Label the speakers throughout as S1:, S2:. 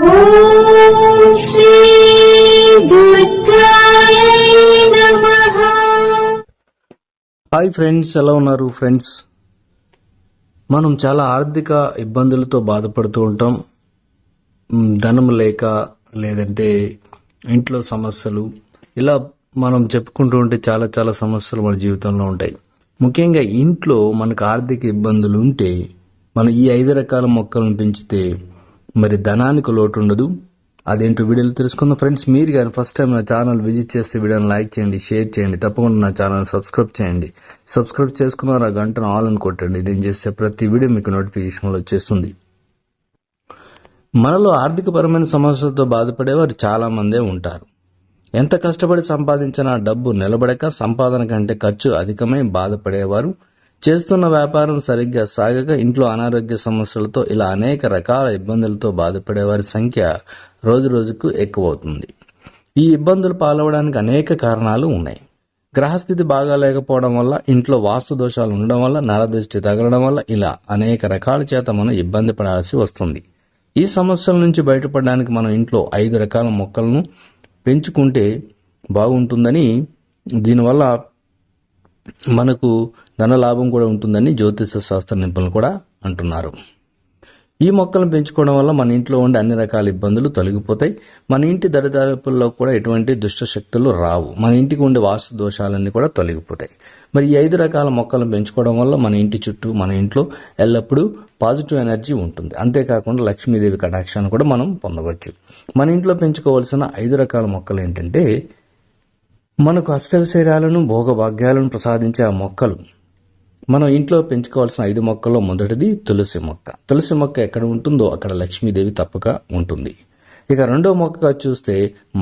S1: ఓం శ్రీ దుర్గాయ నమః.
S2: Hi friends, ఎలా ఉన్నారు ఫ్రెండ్స్? మనం చాలా ఆర్థిక ఇబ్బందులతో బాధపడుతూ ఉంటాం. ధనం లేక, లేదంటే ఇంట్లో సమస్యలు, ఇలా మనం చెప్పుకుంటూ ఉంటే చాలా చాలా సమస్యలు మన జీవితంలో ఉంటాయి. ముఖ్యంగా ఇంట్లో మనకు ఆర్థిక ఇబ్బందులు ఉంటే మనం ఈ 5 రకాల మొక్కలను పెంచితే మరి ధనానికి లోటు ఉండదు. అదేంటో వీడియోలు తెలుసుకుందాం ఫ్రెండ్స్. మీరు కానీ ఫస్ట్ టైం నా ఛానల్ విజిట్ చేస్తే వీడియోని లైక్ చేయండి, షేర్ చేయండి, తప్పకుండా నా ఛానల్ సబ్స్క్రైబ్ చేయండి. సబ్స్క్రైబ్ చేసుకున్నారు, ఆ గంటను ఆల్ అని కొట్టండి. నేను చేసే ప్రతి వీడియో మీకు నోటిఫికేషన్లో వచ్చేస్తుంది. మనలో ఆర్థికపరమైన సమస్యలతో బాధపడేవారు చాలా మందే ఉంటారు. ఎంత కష్టపడి సంపాదించినా డబ్బు నిలబడక, సంపాదన కంటే ఖర్చు అధికమై బాధపడేవారు, చేస్తున్న వ్యాపారం సరిగ్గా సాగక, ఇంట్లో అనారోగ్య సమస్యలతో, ఇలా అనేక రకాల ఇబ్బందులతో బాధపడేవారి సంఖ్య రోజు రోజుకు ఎక్కువవుతుంది. ఈ ఇబ్బందులు పాలవడానికి అనేక కారణాలు ఉన్నాయి. గ్రహస్థితి బాగా లేకపోవడం వల్ల, ఇంట్లో వాస్తు దోషాలు ఉండడం వల్ల, నరదృష్టి తగలడం వల్ల, ఇలా అనేక రకాల చేత మనం ఇబ్బంది పడాల్సి వస్తుంది. ఈ సమస్యల నుంచి బయటపడడానికి మనం ఇంట్లో 5 రకాల మొక్కలను పెంచుకుంటే బాగుంటుందని, దీనివల్ల మనకు ధన లాభం కూడా ఉంటుందని జ్యోతిష శాస్త్ర నిపుణులు కూడా అంటున్నారు. ఈ మొక్కలను పెంచుకోవడం వల్ల మన ఇంట్లో ఉండే అన్ని రకాల ఇబ్బందులు తొలగిపోతాయి. మన ఇంటి దరిదాపుల్లో కూడా ఎటువంటి దుష్ట శక్తులు రావు. మన ఇంటికి ఉండే వాస్తు దోషాలన్నీ కూడా తొలగిపోతాయి. మరి ఈ 5 రకాల మొక్కలను పెంచుకోవడం వల్ల మన ఇంటి చుట్టూ, మన ఇంట్లో ఎల్లప్పుడూ పాజిటివ్ ఎనర్జీ ఉంటుంది. అంతేకాకుండా లక్ష్మీదేవి కటాక్షాన్ని కూడా మనం పొందవచ్చు. మన ఇంట్లో పెంచుకోవాల్సిన 5 రకాల మొక్కలు ఏంటంటే, మనకు అష్టైశ్వర్యాలను, భోగభాగ్యాలను ప్రసాదించే ఆ మొక్కలు. మనం ఇంట్లో పెంచుకోవాల్సిన 5 మొక్కల్లో మొదటిది తులసి మొక్క. తులసి మొక్క ఎక్కడ ఉంటుందో అక్కడ లక్ష్మీదేవి తప్పక ఉంటుంది. ఇక రెండో మొక్కగా చూస్తే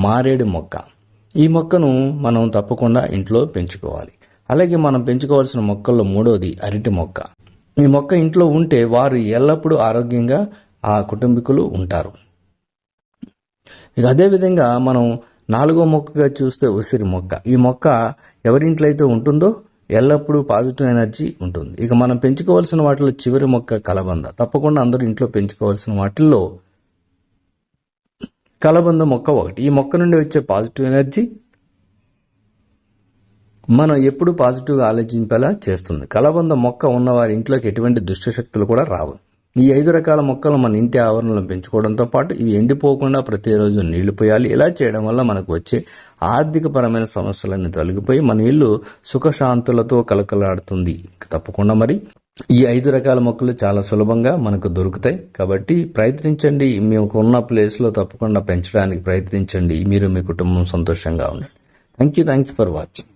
S2: మారేడు మొక్క. ఈ మొక్కను మనం తప్పకుండా ఇంట్లో పెంచుకోవాలి. అలాగే మనం పెంచుకోవాల్సిన మొక్కల్లో మూడోది అరటి మొక్క. ఈ మొక్క ఇంట్లో ఉంటే వారు ఎల్లప్పుడూ ఆరోగ్యంగా ఆ కుటుంబీకులు ఉంటారు. ఇక అదేవిధంగా మనం 4వ మొక్కగా చూస్తే ఉసిరి మొక్క. ఈ మొక్క ఎవరింట్లో అయితే ఉంటుందో ఎల్లప్పుడూ పాజిటివ్ ఎనర్జీ ఉంటుంది. ఇక మనం పెంచుకోవాల్సిన వాటిలో చివరి మొక్క కలబంద. తప్పకుండా అందరూ ఇంట్లో పెంచుకోవాల్సిన వాటిల్లో కలబంద మొక్క ఒకటి. ఈ మొక్క నుండి వచ్చే పాజిటివ్ ఎనర్జీ మనం ఎప్పుడు పాజిటివ్గా ఆలోచింపేలా చేస్తుంది. కలబంద మొక్క ఉన్నవారి ఇంట్లోకి ఎటువంటి దుష్టశక్తులు కూడా రావు. ఈ 5 రకాల మొక్కలు మన ఇంటి ఆవరణలో పెంచుకోవడంతో పాటు ఇవి ఎండిపోకుండా ప్రతిరోజు నీళ్లు పోయాలి. ఇలా చేయడం వల్ల మనకు వచ్చే ఆర్థిక పరమైన సమస్యలన్నీ తొలగిపోయి మన ఇల్లు సుఖశాంతులతో కలకలాడుతుంది. తప్పకుండా మరి ఈ 5 రకాల మొక్కలు చాలా సులభంగా మనకు దొరుకుతాయి. కాబట్టి ప్రయత్నించండి. మీకు ఉన్న ప్లేస్లో తప్పకుండా పెంచడానికి ప్రయత్నించండి. మీరు మీ కుటుంబం సంతోషంగా ఉండండి. Thank you for watching.